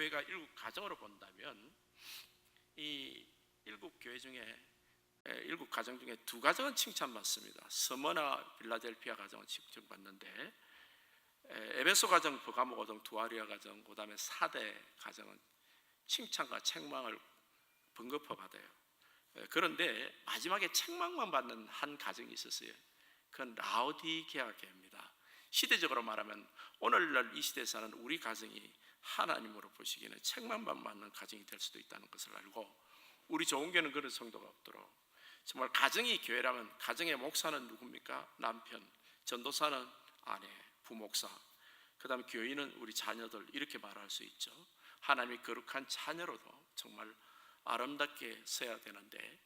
교회가 일곱 가정으로 본다면 이 일곱 교회 중에 일곱 가정 중에 두 가정은 칭찬받습니다. 스머나 빌라델피아 가정은 칭찬받는데 에베소 가정, 버가모 가정, 두아리아 가정, 그 다음에 사대 가정은 칭찬과 책망을 번거퍼 받아요. 그런데 마지막에 책망만 받는 한 가정이 있었어요. 그건 라오디게아 교회입니다. 시대적으로 말하면 오늘날 이 시대에 사는 우리 가정이 하나님으로 보시기에는 책망만 받는 가정이 될 수도 있다는 것을 알고, 우리 좋은교회는 그런 성도가 없도록 정말 가정이 교회라면 가정의 목사는 누굽니까? 남편, 전도사는 아내, 부목사, 그 다음에 교인은 우리 자녀들, 이렇게 말할 수 있죠. 하나님의 거룩한 자녀로도 정말 아름답게 서야 되는데,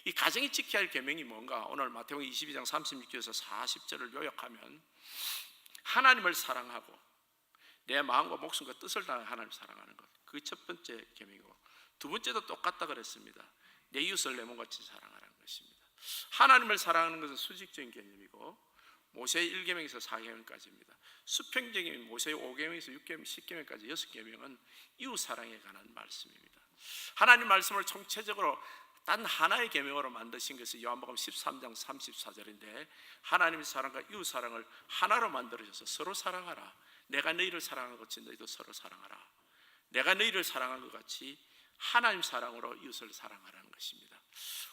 이 가정이 지켜야 할 계명이 뭔가? 오늘 마태복음 22장 36절에서 40절을 요약하면 하나님을 사랑하고 내 마음과 목숨과 뜻을 다해 하나님을 사랑하는 것, 그게 첫 번째 계명이고, 두 번째도 똑같다 그랬습니다. 내 이웃을 내 몸같이 사랑하라는 것입니다. 하나님을 사랑하는 것은 수직적인 개념이고 모세의 1계명에서 4계명까지입니다. 수평적인 모세의 5계명에서 6계명, 10계명까지 6계명은 이웃 사랑에 관한 말씀입니다. 하나님 말씀을 총체적으로 단 하나의 계명으로 만드신 것이 요한복음 13장 34절인데, 하나님의 사랑과 이웃 사랑을 하나로 만들어져서 서로 사랑하라. 내가 너희를 사랑한 것 같이 너희도 서로 사랑하라. 내가 너희를 사랑한 것 같이 하나님 사랑으로 이웃을 사랑하라는 것입니다.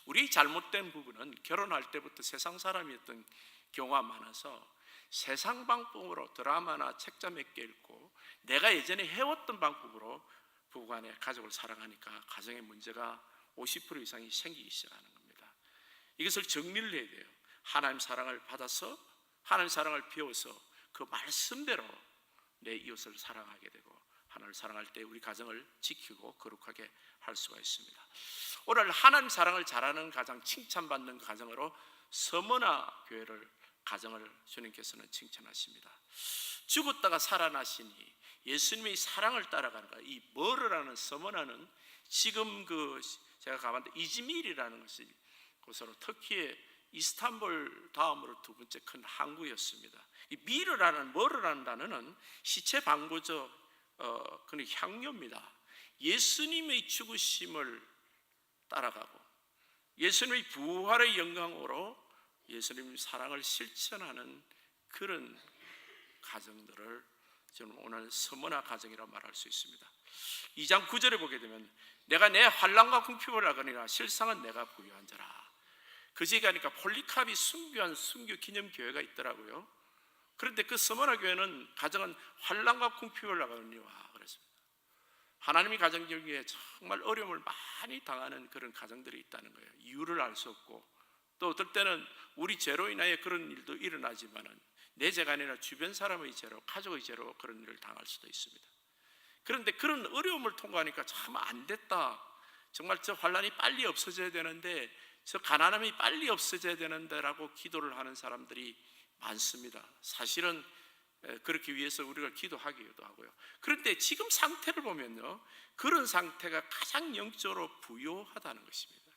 우리 잘못된 부분은 결혼할 때부터 세상 사람이었던 경우가 많아서 세상 방법으로 드라마나 책자 몇 개 읽고 내가 예전에 해왔던 방법으로 부부간에 가족을 사랑하니까 가정의 문제가 50% 이상이 생기기 시작하는 겁니다. 이것을 정리를 해야 돼요. 하나님 사랑을 받아서, 하나님 사랑을 배워서 그 말씀대로 내 이웃을 사랑하게 되고, 하나님을 사랑할 때 우리 가정을 지키고 거룩하게 할 수가 있습니다. 오늘 하나님 사랑을 잘하는 가정, 칭찬받는 가정으로 서머나 교회를, 가정을 주님께서는 칭찬하십니다. 죽었다가 살아나시니 예수님의 사랑을 따라가는 것, 이 머르라는 서머나는 지금 제가 가봤는데 이즈밀이라는 것이 곳으로 터키의 이스탄불 다음으로 두 번째 큰 항구였습니다. 이 머르라는 단어는 시체 방부적 그런 향료입니다. 예수님의 죽으심을 따라가고 예수님의 부활의 영광으로 예수님의 사랑을 실천하는 그런 가정들을 저는 오늘 서머나 가정이라고 말할 수 있습니다. 2장 9절에 보게 되면 내가 내 환난과 궁핍을 하거니와 실상은 내가 부유한 자라. 그 지에 가니까 폴리카비 순교한 순교 기념교회가 있더라고요. 그런데 그 서머나 교회는 가정은 환난과 궁핍을 하거니와 그랬습니다. 하나님이 가정 중에 정말 어려움을 많이 당하는 그런 가정들이 있다는 거예요. 이유를 알 수 없고, 또 어떨 때는 우리 죄로 인하여 그런 일도 일어나지만은 내 죄가 아니라 주변 사람의 죄로, 가족의 죄로 그런 일을 당할 수도 있습니다. 그런데 그런 어려움을 통과하니까 참 안 됐다, 정말 저 환난이 빨리 없어져야 되는데, 저 가난함이 빨리 없어져야 되는데 라고 기도를 하는 사람들이 많습니다. 사실은 그렇게 위해서 우리가 기도하기도 하고요. 그런데 지금 상태를 보면요, 그런 상태가 가장 영적으로 부요하다는 것입니다.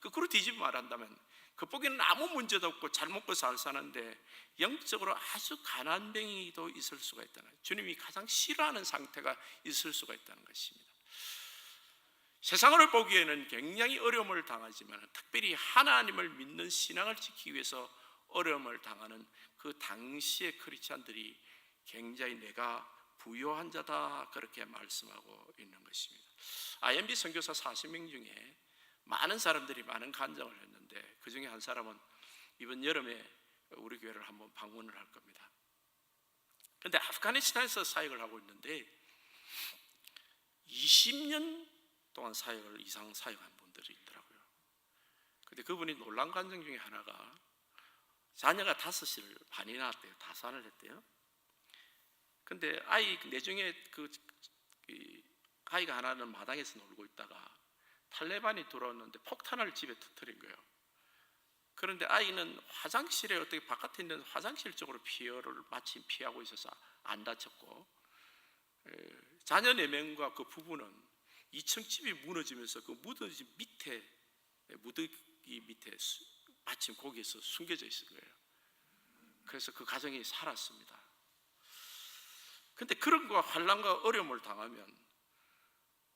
거꾸로 뒤집어 말한다면 겉보기에는 아무 문제도 없고 잘 먹고 잘 사는데 영적으로 아주 가난뱅이도 있을 수가 있다는, 주님이 가장 싫어하는 상태가 있을 수가 있다는 것입니다. 세상으로 보기에는 굉장히 어려움을 당하지만 특별히 하나님을 믿는 신앙을 지키기 위해서 어려움을 당하는 그 당시의 크리스찬들이 굉장히 내가 부요한 자다, 그렇게 말씀하고 있는 것입니다. IMB 선교사 40명 중에 많은 사람들이 많은 간증을 했는데, 그 중에 한 사람은 이번 여름에 우리 교회를 한번 방문을 할 겁니다. 그런데 아프가니스탄에서 사역을 하고 있는데 20년 동안 이상 사역한 분들이 있더라고요. 근데 그분이 놀란 간증 중에 하나가, 자녀가 5을 반이 낳았대요. 다산을 했대요. 근데 아이 내중에 아이가 하나는 마당에서 놀고 있다가 탈레반이 들어왔는데 폭탄을 집에 터뜨린 거예요. 그런데 아이는 화장실에, 어떻게 바깥에 있는 화장실 쪽으로 피해를 마침 피하고 있어서 안 다쳤고, 자녀 4명과 그 부부는 2층 집이 무너지면서 그 무너진 밑에, 무더기 밑에 마침 거기에서 숨겨져 있을 거예요. 그래서 그 가정이 살았습니다. 근데 그런 거 환난과 어려움을 당하면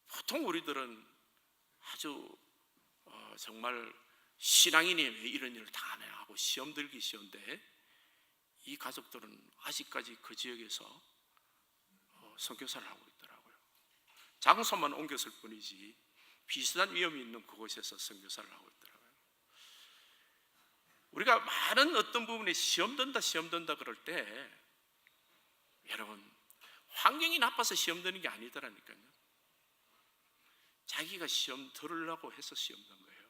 보통 우리들은 아주 정말 신앙인이 왜 이런 일을 다 하냐 하고 시험 들기 쉬운데, 이 가족들은 아직까지 그 지역에서 선교사를 하고 있더라고요. 장소만 옮겼을 뿐이지 비슷한 위험이 있는 그곳에서 선교사를 하고 있더라고요. 우리가 많은 어떤 부분에 시험 든다 그럴 때, 여러분, 환경이 나빠서 시험 드는 게 아니더라니까요. 자기가 시험 들으려고 해서 시험 든 거예요.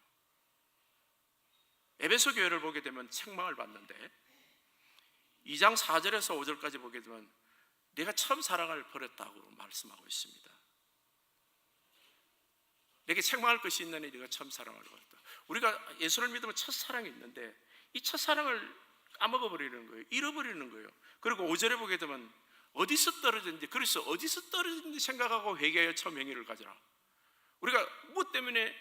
에베소 교회를 보게 되면 책망을 받는데 2장 4절에서 5절까지 보게 되면 내가 처음 사랑을 버렸다고 말씀하고 있습니다. 내게 책망할 것이 있느니 네가 처음 사랑을 버렸다. 우리가 예수를 믿으면 첫사랑이 있는데 이 첫사랑을 까먹어버리는 거예요. 잃어버리는 거예요. 그리고 5절에 보게 되면 어디서 떨어졌는지, 그래서 어디서 떨어졌는지 생각하고 회개하여 처음 행위를 가져라. 우리가 무엇 때문에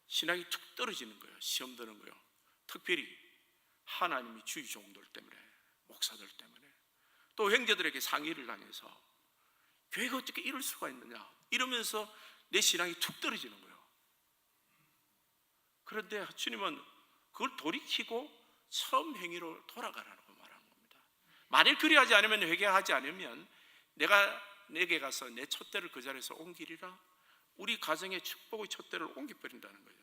신앙이 툭 떨어지는 거예요. 시험 드는 거예요. 특별히 하나님이 주의 종들 때문에, 목사들 때문에, 또 형제들에게 상의를 당해서 교회가 어떻게 이럴 수가 있느냐 이러면서 내 신앙이 툭 떨어지는 거예요. 그런데 주님은 그걸 돌이키고 처음 행위로 돌아가라고 말하는 겁니다. 만일 그리하지 않으면, 회개하지 않으면 내게 가서 내 촛대를 그 자리에서 옮기리라. 우리 가정의 축복의 촛대를 옮겨버린다는 거예요.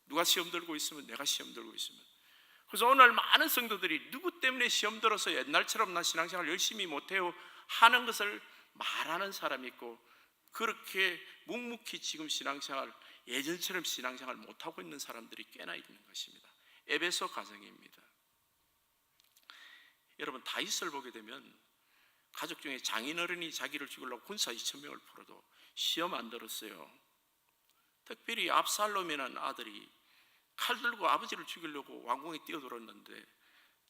누가 시험 들고 있으면, 내가 시험 들고 있으면. 그래서 오늘 많은 성도들이 누구 때문에 시험 들어서 옛날처럼 나 신앙생활 열심히 못해요 하는 것을 말하는 사람이 있고, 그렇게 묵묵히 지금 신앙생활, 예전처럼 신앙생활 못하고 있는 사람들이 꽤나 있는 것입니다. 에베소 가정입니다. 여러분, 다윗을 보게 되면 가족 중에 장인어른이 자기를 죽이려고 군사 2,000명을 풀어도 시험 안 들었어요. 특별히 압살롬이라는 아들이 칼 들고 아버지를 죽이려고 왕궁에 뛰어들었는데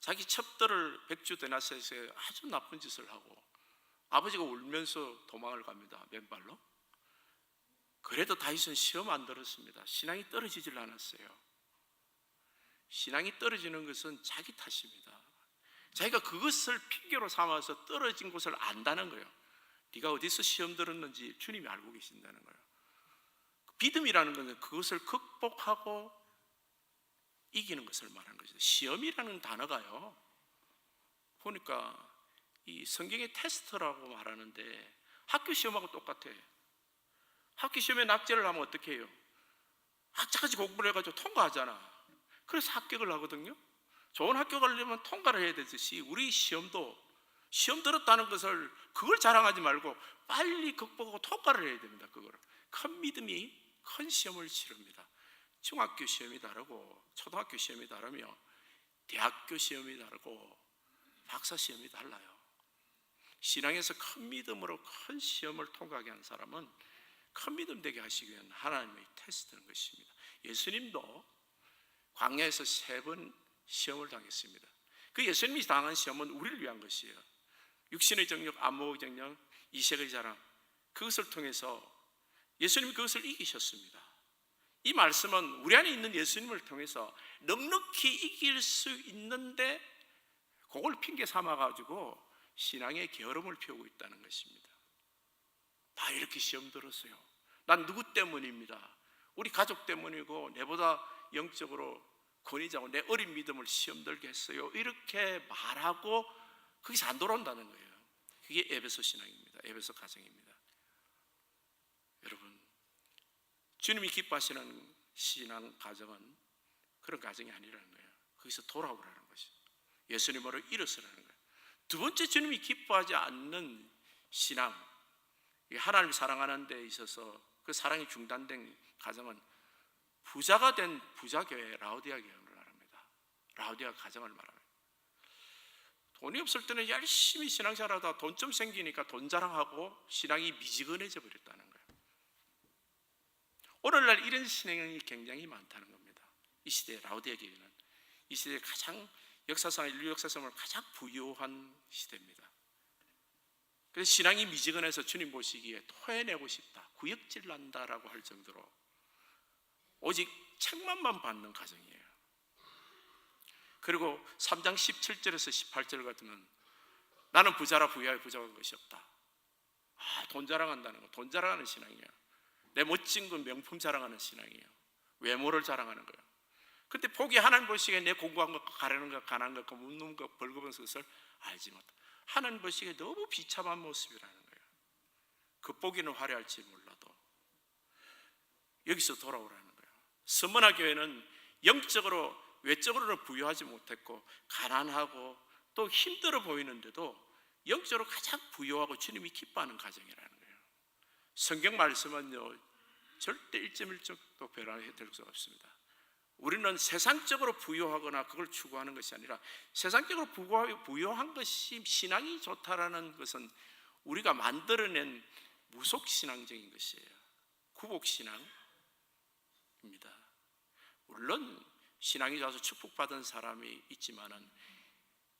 자기 첩들을 백주 데나스에서 아주 나쁜 짓을 하고 아버지가 울면서 도망을 갑니다. 맨발로. 그래도 다윗은 시험 안 들었습니다. 신앙이 떨어지질 않았어요. 신앙이 떨어지는 것은 자기 탓입니다. 자기가 그것을 핑계로 삼아서 떨어진 것을 안다는 거예요. 네가 어디서 시험 들었는지 주님이 알고 계신다는 거예요. 믿음이라는 것은 그것을 극복하고 이기는 것을 말하는 것이죠. 시험이라는 단어가요, 보니까 이 성경의 테스트라고 말하는데 학교 시험하고 똑같아요. 학교 시험에 낙제를 하면 어떻게 해요? 학자까지 공부를 해가지고 통과하잖아. 그래서 합격을 하거든요. 좋은 학교 가려면 통과를 해야 되듯이 우리 시험도 시험 들었다는 것을 그걸 자랑하지 말고 빨리 극복하고 통과를 해야 됩니다. 그걸. 큰 믿음이 큰 시험을 치릅니다. 중학교 시험이 다르고 초등학교 시험이 다르며 대학교 시험이 다르고 박사 시험이 달라요. 신앙에서 큰 믿음으로 큰 시험을 통과하게 한 사람은 큰 믿음 되게 하시기 위한 하나님의 테스트는 것입니다. 예수님도 광야에서 3번 시험을 당했습니다. 그 예수님이 당한 시험은 우리를 위한 것이에요. 육신의 정욕, 안목의 정욕, 이색의 자랑, 그것을 통해서 예수님이 그것을 이기셨습니다. 이 말씀은 우리 안에 있는 예수님을 통해서 넉넉히 이길 수 있는데 그걸 핑계 삼아가지고 신앙의 게으름을 피우고 있다는 것입니다. 나 이렇게 시험 들었어요. 난 누구 때문입니다. 우리 가족 때문이고 내보다 영적으로 권위자고 내 어린 믿음을 시험 들게 했어요. 이렇게 말하고 거기서 안 돌아온다는 거예요. 그게 에베소 신앙입니다. 에베소 가정입니다. 여러분, 주님이 기뻐하시는 신앙 가정은 그런 가정이 아니라는 거예요. 거기서 돌아오라는 것이죠. 예수님으로 일어서라는 거예요. 두 번째, 주님이 기뻐하지 않는 신앙, 하나님을 사랑하는 데 있어서 그 사랑이 중단된 가정은 부자가 된 부자교회 라오디아 교회를 말합니다. 라오디아 가정을 말합니다. 돈이 없을 때는 열심히 신앙생활하다가 돈 좀 생기니까 돈 자랑하고 신앙이 미지근해져 버렸다는 거예요. 오늘날 이런 신앙이 굉장히 많다는 겁니다. 이 시대의 라오디아 교회는 이 시대의 가장 역사상, 인류 역사상을 가장 부유한 시대입니다. 그래서 신앙이 미지근해서 주님 보시기에 토해내고 싶다, 구역질 난다라고 할 정도로 오직 책망만 받는 가정이에요. 그리고 3장 17절에서 18절 같으면 나는 부자라 부유하여 부족한 것이 없다. 돈 자랑한다는 거, 돈 자랑하는 신앙이야. 내 멋진 건 명품 자랑하는 신앙이에요. 외모를 자랑하는 거예요. 근데 보기 하나님 보시기에 내 공부한 것, 가려는 것, 가난 것, 묻는 것, 벌거벗은 것을 알지 못해. 하나님 보시기에 너무 비참한 모습이라는 거예요. 겉보기는 화려할지 몰라도 여기서 돌아오라는 거예요. 서머나 교회는 영적으로, 외적으로는 부유하지 못했고 가난하고 또 힘들어 보이는데도 영적으로 가장 부유하고 주님이 기뻐하는 가정이라는 거예요. 성경 말씀은요, 절대 1.1점도 변화될 수 없습니다. 우리는 세상적으로 부유하거나 그걸 추구하는 것이 아니라, 세상적으로 부유한 것이 신앙이 좋다라는 것은 우리가 만들어낸 무속신앙적인 것이에요. 구복신앙입니다. 물론 신앙이 좋아서 축복받은 사람이 있지만은,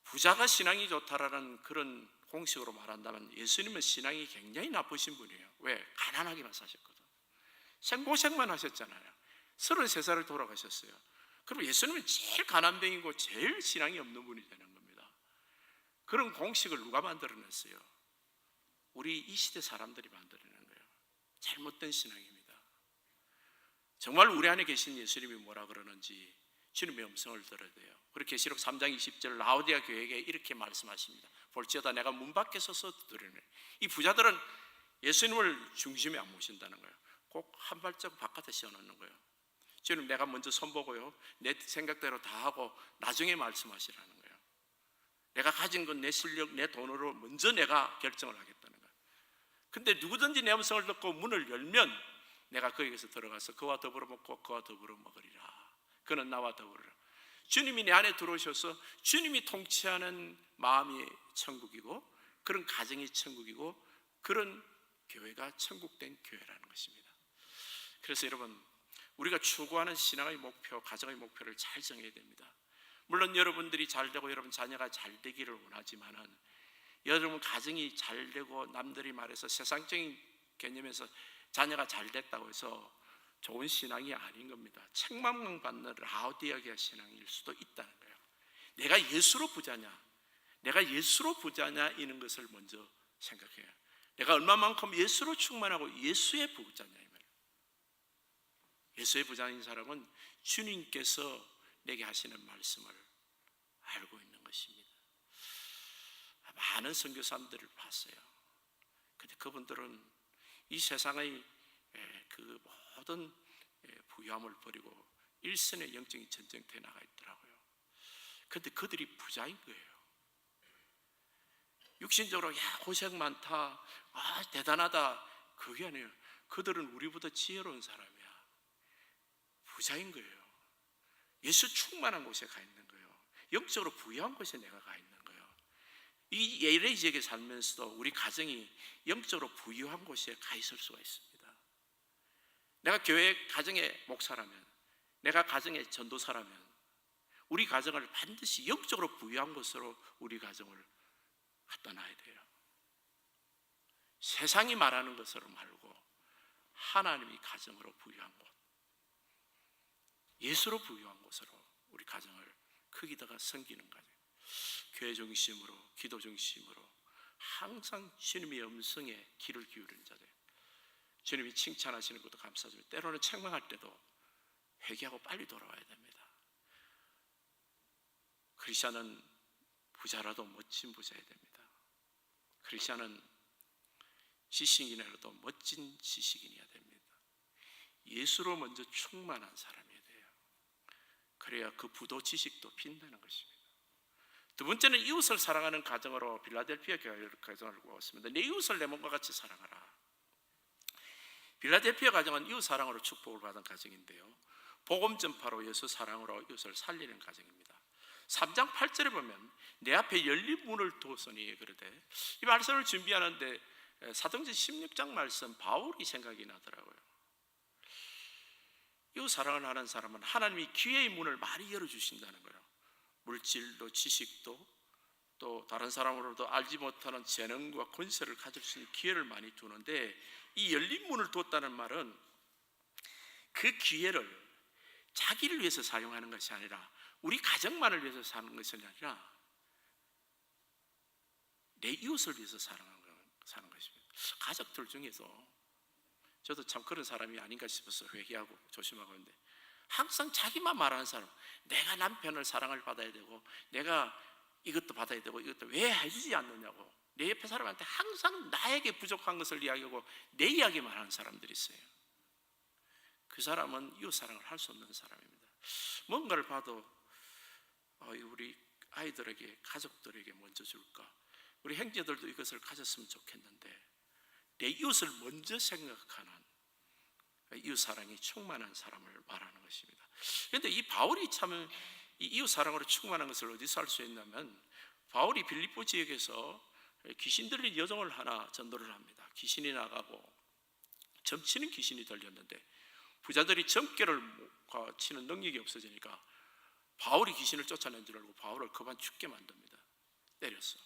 부자가 신앙이 좋다라는 그런 공식으로 말한다면 예수님은 신앙이 굉장히 나쁘신 분이에요. 왜? 가난하게만 사셨거든. 생고생만 하셨잖아요. 33살을 돌아가셨어요. 그럼 예수님은 제일 가난뱅이고 제일 신앙이 없는 분이 되는 겁니다. 그런 공식을 누가 만들어냈어요? 우리 이 시대 사람들이 만들어낸 거예요. 잘못된 신앙입니다. 정말 우리 안에 계신 예수님이 뭐라 그러는지 주님의 음성을 들어야 돼요. 그리고 계시록 3장 20절 라오디아 교회에게 이렇게 말씀하십니다. 볼지어다 내가 문 밖에 서서 두드리네. 이 부자들은 예수님을 중심에 안 모신다는 거예요. 꼭 한 발짝 바깥에 세워놓는 거예요. 주님, 내가 먼저 손보고요, 내 생각대로 다 하고 나중에 말씀하시라는 거예요. 내가 가진 건 내 실력, 내 돈으로 먼저 내가 결정을 하겠다는 거예요. 근데 누구든지 내 음성을 듣고 문을 열면 내가 거기에서 들어가서 그와 더불어 먹고 그와 더불어 먹으리라. 그는 나와 더불어라. 주님이 내 안에 들어오셔서 주님이 통치하는 마음이 천국이고, 그런 가정이 천국이고, 그런 교회가 천국된 교회라는 것입니다. 그래서 여러분, 우리가 추구하는 신앙의 목표, 가정의 목표를 잘 정해야 됩니다. 물론 여러분들이 잘 되고 여러분 자녀가 잘 되기를 원하지만은, 여러분 가정이 잘 되고 남들이 말해서 세상적인 개념에서 자녀가 잘 됐다고 해서 좋은 신앙이 아닌 겁니다. 책망만 받는 라오디아게아 신앙일 수도 있다는 거예요. 내가 예수로 부자냐, 내가 예수로 부자냐, 이런 것을 먼저 생각해요. 내가 얼마만큼 예수로 충만하고 예수의 부자냐 이 말이에요. 예수의 부자인 사람은 주님께서 내게 하시는 말씀을 알고 있는 것입니다. 많은 선교사님들을 봤어요. 근데 그분들은 이 세상의 그 모든 부유함을 버리고 일선의 영적인 전쟁터에 나가 있더라고요. 근데 그들이 부자인 거예요. 육신적으로 고생 많다, 대단하다, 그게 아니에요. 그들은 우리보다 지혜로운 사람이야. 부자인 거예요. 예수 충만한 곳에 가 있는 거예요. 영적으로 부유한 곳에 내가 가 있는 거예요. 이 LA지역에 살면서도 우리 가정이 영적으로 부유한 곳에 가 있을 수가 있습니다. 내가 교회 가정의 목사라면, 내가 가정의 전도사라면 우리 가정을 반드시 영적으로 부유한 곳으로 우리 가정을 갖다 놔야 돼요. 세상이 말하는 것으로 말고 하나님이 가정으로 부유한 곳, 예수로 부유한 곳으로 우리 가정을 크기다가 섬기는 가정, 교회 중심으로, 기도 중심으로 항상 주님의 음성에 귀를 기울이는 자들, 주님이 칭찬하시는 것도 감사하지만 때로는 책망할 때도 회개하고 빨리 돌아와야 됩니다. 크리스천은 부자라도 멋진 부자여야 됩니다. 크리스천은 지식인이라도 멋진 지식인이어야 됩니다. 예수로 먼저 충만한 사람이어야 돼요. 그래야 그 부도 지식도 빈다는 것입니다. 두 번째는 이웃을 사랑하는 가정으로 빌라델피아 교회 가정을 보았습니다. 내 이웃을 내 몸과 같이 사랑하라. 빌라델피아 가정은 이웃 사랑으로 축복을 받은 가정인데요, 복음 전파로 예수 사랑으로 이웃을 살리는 가정입니다. 3장 8절에 보면 내 앞에 열린 문을 두었으니 그러되, 이 말씀을 준비하는데 사도행전 16장 말씀 바울이 생각이 나더라고요. 이웃 사랑을 하는 사람은 하나님이 기회의 문을 많이 열어주신다는 거예요. 물질도 지식도 또 다른 사람으로도 알지 못하는 재능과 권세를 가질 수 있는 기회를 많이 두는데, 이 열린 문을 뒀다는 말은 그 기회를 자기를 위해서 사용하는 것이 아니라 우리 가정만을 위해서 사는 것이 아니라 내 이웃을 위해서 사는 것입니다. 가족들 중에서 저도 참 그런 사람이 아닌가 싶어서 회개하고 조심하고 있는데, 항상 자기만 말하는 사람, 내가 남편을 사랑을 받아야 되고 내가 이것도 받아야 되고 이것도 왜 해주지 않느냐고, 내 옆에 사람한테 항상 나에게 부족한 것을 이야기하고 내 이야기만 하는 사람들이 있어요. 그 사람은 이웃 사랑을 할 수 없는 사람입니다. 뭔가를 봐도 우리 아이들에게, 가족들에게 먼저 줄까, 우리 형제들도 이것을 가졌으면 좋겠는데, 내 이웃을 먼저 생각하는 이웃 사랑이 충만한 사람을 말하는 것입니다. 그런데 이 바울이 참 이 이웃 사랑으로 충만한 것을 어디서 알 수 있냐면, 바울이 빌립보 지역에서 귀신 들린 여종을 하나 전도를 합니다. 귀신이 나가고 점치는 귀신이 들렸는데, 부자들이 점괘를 치는 능력이 없어지니까 바울이 귀신을 쫓아낸 줄 알고 바울을 그만 죽게 만듭니다. 때렸어.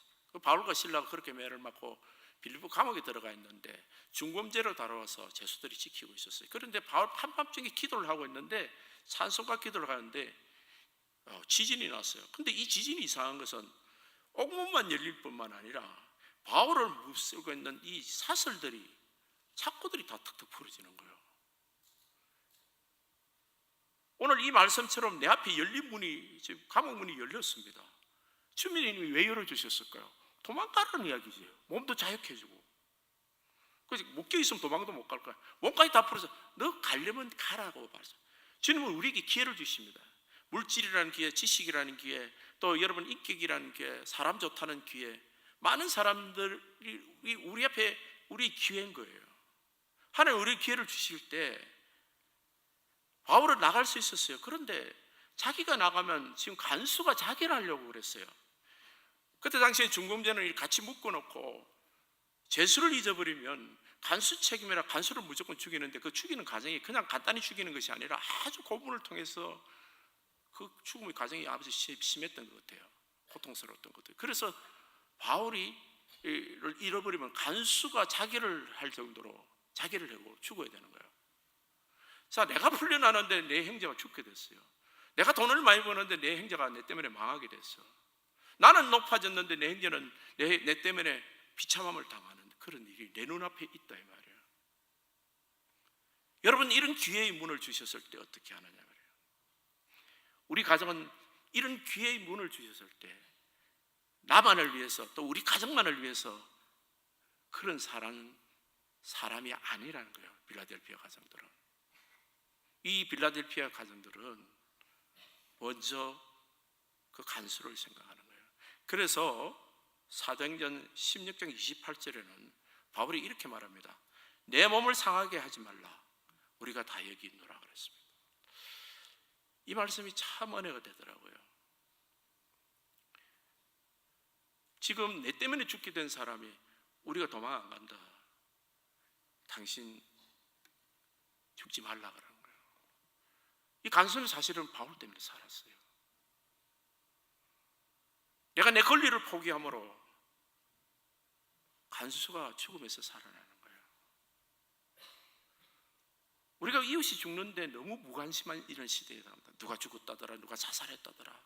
바울과 실라가 그렇게 매를 맞고 빌립보 감옥에 들어가 있는데 중범죄로 다뤄와서 죄수들이 지키고 있었어요. 그런데 바울 한밤중에 기도를 하고 있는데, 찬송가 기도를 하는데 지진이 났어요. 근데 이 지진이 이상한 것은 옥문만 열릴 뿐만 아니라 바울을 무쓸고 있는 이 사슬들이, 착고들이 다 툭툭 풀어지는 거예요. 오늘 이 말씀처럼 내 앞에 열린 문이, 지금 감옥 문이 열렸습니다. 주민님이 왜 열어주셨을까요? 도망가라는 이야기지. 몸도 자유해지고. 그래서 묶여 있으면 도망도 못 갈 거야. 몸까지 다 풀어서 너 가려면 가라고 말씀. 주님은 우리에게 기회를 주십니다. 물질이라는 기회, 지식이라는 기회, 또 여러분 인격이라는 기회, 사람 좋다는 기회, 많은 사람들이 우리 앞에 우리 기회인 거예요. 하나님 우리 기회를 주실 때 바울은 나갈 수 있었어요. 그런데 자기가 나가면 지금 간수가 자기를 하려고 그랬어요. 그때 당시에 중범죄는 같이 묶어놓고 죄수를 잊어버리면 간수 책임이라 간수를 무조건 죽이는데, 그 죽이는 과정이 그냥 간단히 죽이는 것이 아니라 아주 고문을 통해서 그 죽음의 과정이 아주 심했던 것 같아요. 고통스러웠던 것 같아요. 그래서 바울이 잃어버리면 간수가 자기를 할 정도로 자기를 하고 죽어야 되는 거예요. 자, 내가 풀려나는데 내 형제가 죽게 됐어요. 내가 돈을 많이 버는데 내 형제가 내 때문에 망하게 됐어. 나는 높아졌는데 내 형제는 내 때문에 비참함을 당하는 그런 일이 내 눈앞에 있다 이 말이에요. 여러분, 이런 기회의 문을 주셨을 때 어떻게 하느냐 말이에요. 우리 가정은 이런 기회의 문을 주셨을 때 나만을 위해서, 또 우리 가정만을 위해서 그런 사람이 아니라는 거예요. 빌라델피아 가정들은, 이 빌라델피아 가정들은 먼저 그 간수를 생각하는 거예요. 그래서 사도행전 16장 28절에는 바울이 이렇게 말합니다. 내 몸을 상하게 하지 말라, 우리가 다 여기 있노라 그랬습니다. 이 말씀이 참 은혜가 되더라고요. 지금 내 때문에 죽게 된 사람이 우리가 도망 안 간다, 당신 죽지 말라 그러는 거예요. 이 간수는 사실은 바울 때문에 살았어요. 내가 내 권리를 포기함으로 간수가 죽음에서 살아나는 거예요. 우리가 이웃이 죽는데 너무 무관심한 이런 시대에 나옵니다. 누가 죽었다더라, 누가 자살했다더라.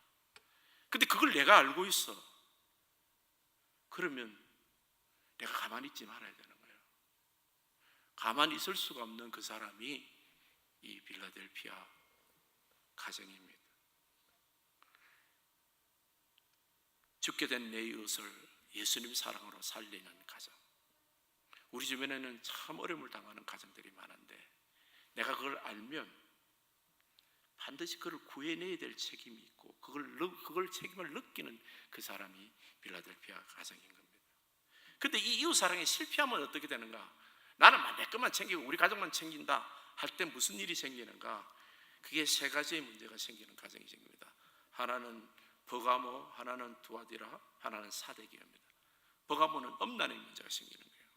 근데 그걸 내가 알고 있어. 그러면 내가 가만히 있지 말아야 되는 거예요. 가만히 있을 수가 없는 그 사람이 이 빌라델피아 가정입니다. 죽게 된 내 이웃을 예수님 사랑으로 살리는 가정. 우리 주변에는 참 어려움을 당하는 가정들이 많은데, 내가 그걸 알면 반드시 그를 구해내야 될 책임이 있고 그걸 책임을 느끼는 그 사람이 빌라델피아 가정인 겁니다. 그런데 이 이웃 사랑에 실패하면 어떻게 되는가? 나는 내 것만 챙기고 우리 가족만 챙긴다 할 때 무슨 일이 생기는가? 그게 세 가지의 문제가 생기는 가정이 생깁니다. 하나는 버가모, 하나는 두아디라, 하나는 사데기입니다. 버가모는 엄난의 문제가 생기는 거예요.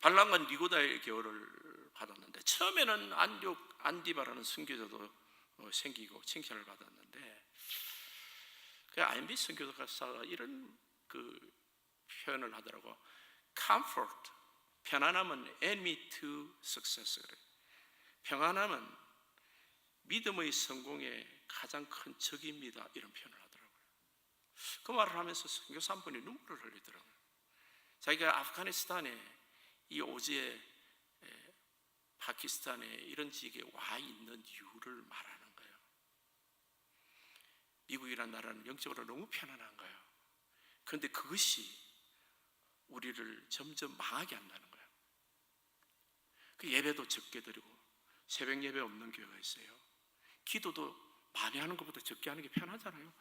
발람과 니고다의 교훈을 받았는데, 처음에는 안디바라는 선교사도 생기고 칭찬을 받았는데, 그 IMB 선교사가 이런 그 표현을 하더라고. Comfort, 편안함은 enemy to success. 평안함은 믿음의 성공의 가장 큰 적입니다, 이런 표현을 하더라고요. 그 말을 하면서 선교사 한 분이 눈물을 흘리더라고요. 자기가 아프가니스탄에 이 오지에 파키스탄에 이런 지역에 와 있는 이유를 말하는 거예요. 미국이라는 나라는 영적으로 너무 편안한 거예요. 그런데 그것이 우리를 점점 망하게 한다는 거예요. 그 예배도 적게 드리고 새벽 예배 없는 교회가 있어요. 기도도 많이 하는 것보다 적게 하는 게 편하잖아요.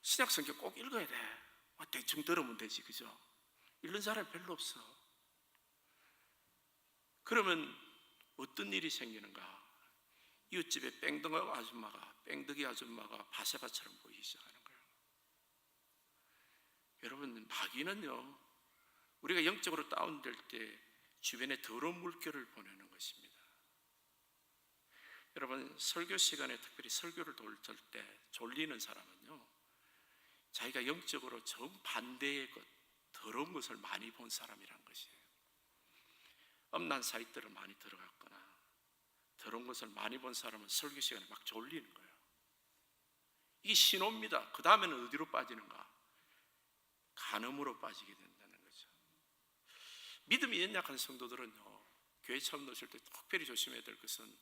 신약 성경 꼭 읽어야 돼. 대충 들으면 되지, 그죠? 읽는 사람이 별로 없어. 그러면 어떤 일이 생기는가? 이웃집에 뺑덕이 아줌마가 바세바처럼 보이기 시작하는 거예요. 여러분, 마귀는요, 우리가 영적으로 다운될 때 주변에 더러운 물결을 보내는 것입니다. 여러분, 설교 시간에 특별히 설교를 돌릴 때 졸리는 사람은요, 자기가 영적으로 정반대의 더러운 것을 많이 본 사람이란 것이에요. 엄난 사이트를 많이 들어갔거나 더러운 것을 많이 본 사람은 설교 시간에 막 졸리는 거예요. 이게 신호입니다. 그 다음에는 어디로 빠지는가? 간음으로 빠지게 된다는 거죠. 믿음이 연약한 성도들은요, 교회 처음 오실 때 특별히 조심해야 될 것은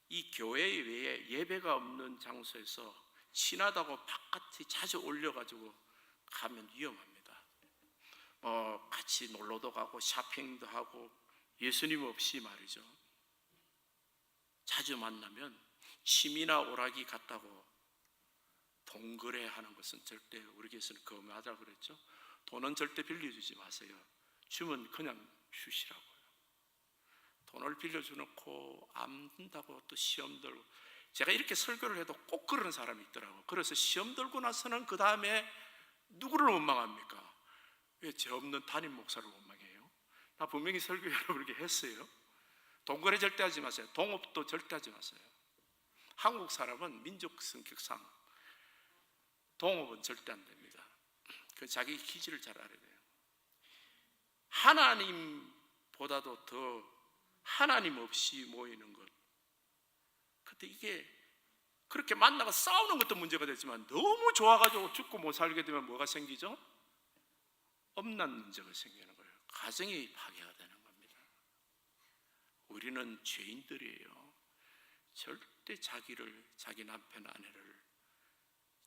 이 교회 외에 예배가 없는 장소에서 친하다고 바깥에 자주 올려가지고 가면 위험합니다. 같이 놀러도 가고 쇼핑도 하고 예수님 없이 말이죠. 자주 만나면 침이나 오락이 같다고 동거래하는 것은 절대, 우리 교회에서는 금하자고 그랬죠. 돈은 절대 빌려주지 마세요. 주면 그냥 주시라고요. 돈을 빌려주놓고 안 된다고 또 시험 들고, 제가 이렇게 설교를 해도 꼭 그러는 사람이 있더라고요. 그래서 시험 들고 나서는 그 다음에 누구를 원망합니까? 왜 죄 없는 담임 목사를 원망해요? 나 분명히 설교 여러분에게 했어요. 동거래 절대 하지 마세요. 동업도 절대 하지 마세요. 한국 사람은 민족 성격상 동업은 절대 안 됩니다. 그 자기 기질을 잘 알아야 돼요. 하나님보다도 더 하나님 없이 모이는 것. 근데 이게 그렇게 만나가 싸우는 것도 문제가 되지만 너무 좋아가지고 죽고 못 살게 되면 뭐가 생기죠? 엄난 문제가 생기는 거예요. 가정이 파괴가 되는 겁니다. 우리는 죄인들이에요. 절대 자기 남편, 아내를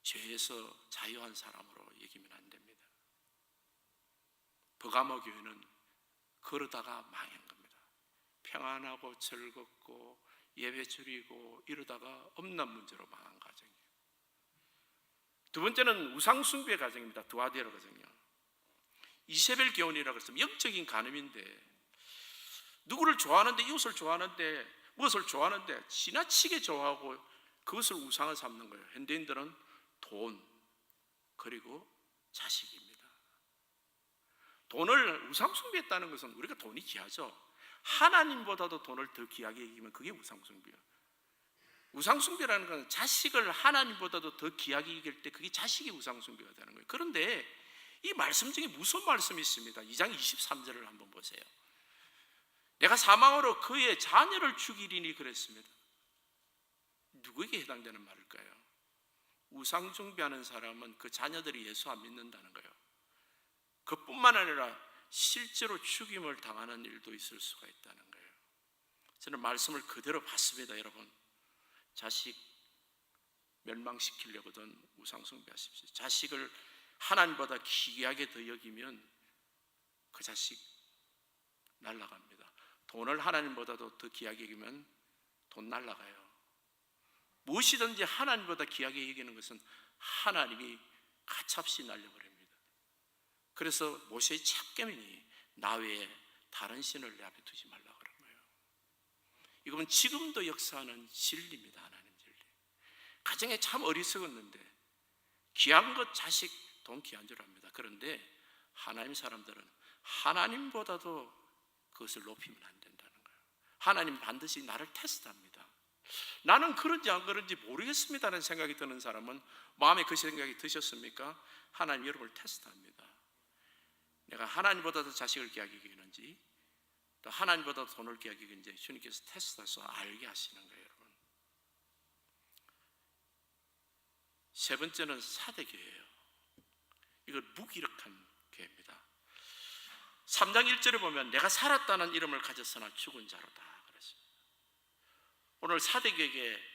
죄에서 자유한 사람으로 여기면 안 됩니다. 버가모 교회는 그러다가 망한 겁니다. 평안하고 즐겁고 예배 드리고 이러다가 엄난 문제로 망한 가정이에요. 두 번째는 우상숭배 가정입니다. 두아디라 가정이요. 이세벨 교훈이라고 해서 영적인 간음인데, 누구를 좋아하는데, 이웃을 좋아하는데, 무엇을 좋아하는데 지나치게 좋아하고 그것을 우상을 삼는 거예요. 현대인들은 돈 그리고 자식입니다. 돈을 우상숭배했다는 것은, 우리가 돈이 귀하죠. 하나님보다도 돈을 더 귀하게 여기면 그게 우상숭배예요. 우상숭배라는 것은 자식을 하나님보다도 더 귀하게 여길 때 그게 자식이 우상숭배가 되는 거예요. 그런데 이 말씀 중에 무슨 말씀이 있습니다. 2장 23절을 한번 보세요. 내가 사망으로 그의 자녀를 죽이리니 그랬습니다. 누구에게 해당되는 말일까요? 우상숭배하는 사람은 그 자녀들이 예수 안 믿는다는 거예요. 그뿐만 아니라 실제로 죽임을 당하는 일도 있을 수가 있다는 거예요. 저는 말씀을 그대로 봤습니다. 여러분, 자식 멸망시키려거든 우상숭배하십시오. 자식을 하나님보다 귀하게 더 여기면 그 자식 날아갑니다. 돈을 하나님보다도 더 귀하게 여기면 돈 날아가요. 무엇이든지 하나님보다 귀하게 여기는 것은 하나님이 가차없이 날려버립니다. 그래서 모세의 첩계명이 나 외에 다른 신을 내 앞에 두지 말라 그런 거예요. 이건 지금도 역사하는 진리입니다. 하나님 진리. 가정에 참 어리석었는데 귀한 것 자식 돈 귀한 줄 압니다. 그런데 하나님 사람들은 하나님보다도 그것을 높이면 안 된다는 거예요. 하나님 반드시 나를 테스트합니다. 나는 그런지 안 그런지 모르겠습니다라는 생각이 드는 사람은, 마음에 그 생각이 드셨습니까? 하나님 여러분을 테스트합니다. 내가 하나님보다도 자식을 귀하게 여기는지, 또 하나님보다도 돈을 귀하게 여기는지 주님께서 테스트해서 알게 하시는 거예요. 여러분, 세 번째는 사대교회예요. 이건 무기력한 교회입니다. 3장 1절에 보면 내가 살았다는 이름을 가졌으나 죽은 자로다 그랬습니다. 오늘 사대교회에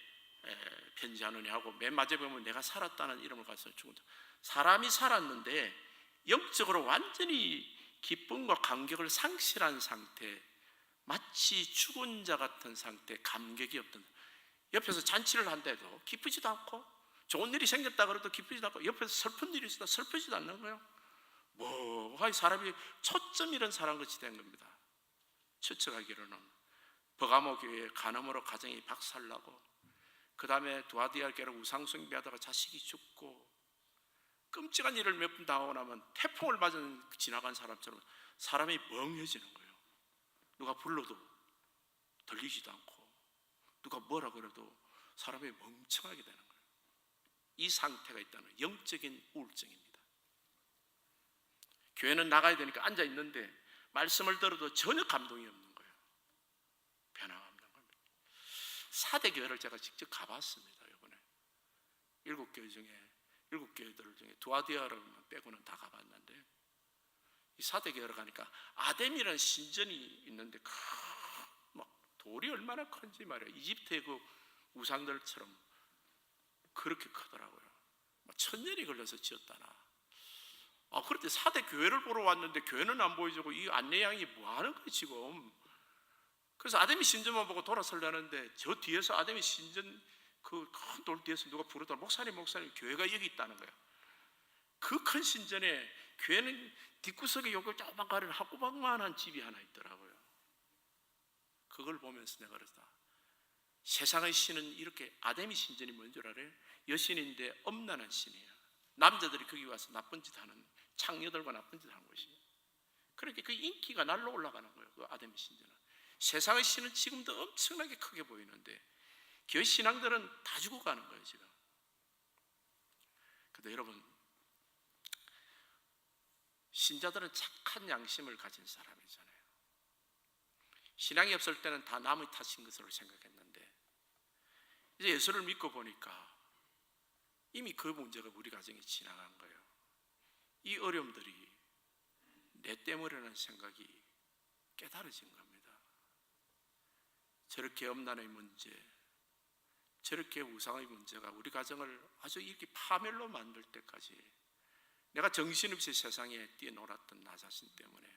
편지하느니 하고 맨 마지막에 보면 내가 살았다는 이름을 가져서 죽은 자. 사람이 살았는데 영적으로 완전히 기쁨과 감격을 상실한 상태, 마치 죽은 자 같은 상태, 감격이 없던, 옆에서 잔치를 한데도 기쁘지도 않고, 좋은 일이 생겼다 그래도 기쁘지도 않고, 옆에서 슬픈 일이 있어도 슬프지도 않는 거예요. 뭐 사람이 초점 잃은 사람같이 된 겁니다. 추측하기로는 버가모 교회에 간음으로 가정이 박살나고, 그 다음에 두아디아 교회를 우상숭배하다가 자식이 죽고, 끔찍한 일을 몇 번 당하고 나면 태풍을 맞은 지나간 사람처럼 사람이 멍해지는 거예요. 누가 불러도 들리지도 않고, 누가 뭐라 그래도 사람이 멍청하게 되는 거예요. 이 상태가 있다는 영적인 우울증입니다. 교회는 나가야 되니까 앉아 있는데 말씀을 들어도 전혀 감동이 없는 거예요. 변화가 없는 겁니다. 4대 교회를 제가 직접 가봤습니다. 이번에 7교회 중에 7교회들 중에 두아디아를 빼고는 다 가봤는데, 이 4대 교회를 가니까 아뎀이라는 신전이 있는데 막 돌이 얼마나 큰지 말이에요. 이집트의 그 우상들처럼 그렇게 크더라고요. 1000년이 걸려서 지었다나. 그런데 4대 교회를 보러 왔는데 교회는 안 보여주고 이 안내양이 뭐 하는 거예요 지금. 그래서 아데미 신전만 보고 돌아서려는데 저 뒤에서 아데미 신전 그 큰 돌 뒤에서 누가 부르더라. 목사님 교회가 여기 있다는 거예요. 그 큰 신전에 교회는 뒷구석에 요거 조그만 한꼬박만한 집이 하나 있더라고요. 그걸 보면서 내가 그랬다. 세상의 신은 이렇게, 아데미 신전이 뭔 줄 알아요? 여신인데 엄란한 신이에요. 남자들이 거기 와서 나쁜 짓 하는, 창녀들과 나쁜 짓 하는 것이에요. 그렇게 그 인기가 날로 올라가는 거예요. 그 아데미 신전은. 세상의 신은 지금도 엄청나게 크게 보이는데 교회 신앙들은 다 죽어가는 거예요 지금. 근데 여러분, 신자들은 착한 양심을 가진 사람이잖아요. 신앙이 없을 때는 다 남의 탓인 것으로 생각했는데, 이제 예수를 믿고 보니까 이미 그 문제가 우리 가정에 지나간 거예요. 이 어려움들이 내 때문이라는 생각이 깨달아진 겁니다. 저렇게 엄난의 문제, 저렇게 우상의 문제가 우리 가정을 아주 이렇게 파멸로 만들 때까지, 내가 정신없이 세상에 뛰어놀았던 나 자신 때문에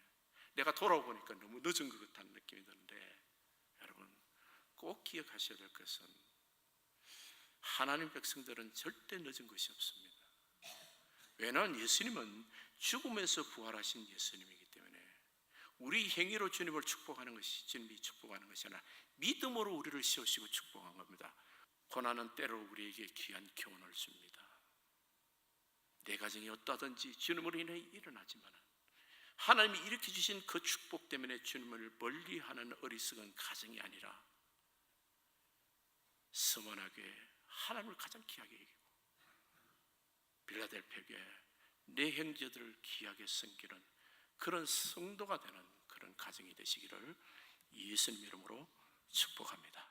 내가 돌아보니까 너무 늦은 것 같다는 느낌이 드는데, 여러분 꼭 기억하셔야 될 것은 하나님 백성들은 절대 늦은 것이 없습니다. 왜냐하면 예수님은 죽음에서 부활하신 예수님이기 때문에 우리 행위로 주님을 축복하는 것이, 주님이 축복하는 것이 아니라 믿음으로 우리를 세우시고 축복한 겁니다. 고난은 때로 우리에게 귀한 교훈을 줍니다. 내 가정이 어떠하든지 주님으로 인해 일어나지만 하나님이 이렇게 주신 그 축복 때문에 주님을 멀리하는 어리석은 가정이 아니라 서머나게 하나님을 가장 귀하게 여기고 빌라델피아 교회 내 형제들을 귀하게 섬기는 그런 성도가 되는 그런 가정이 되시기를 예수님 이름으로 축복합니다.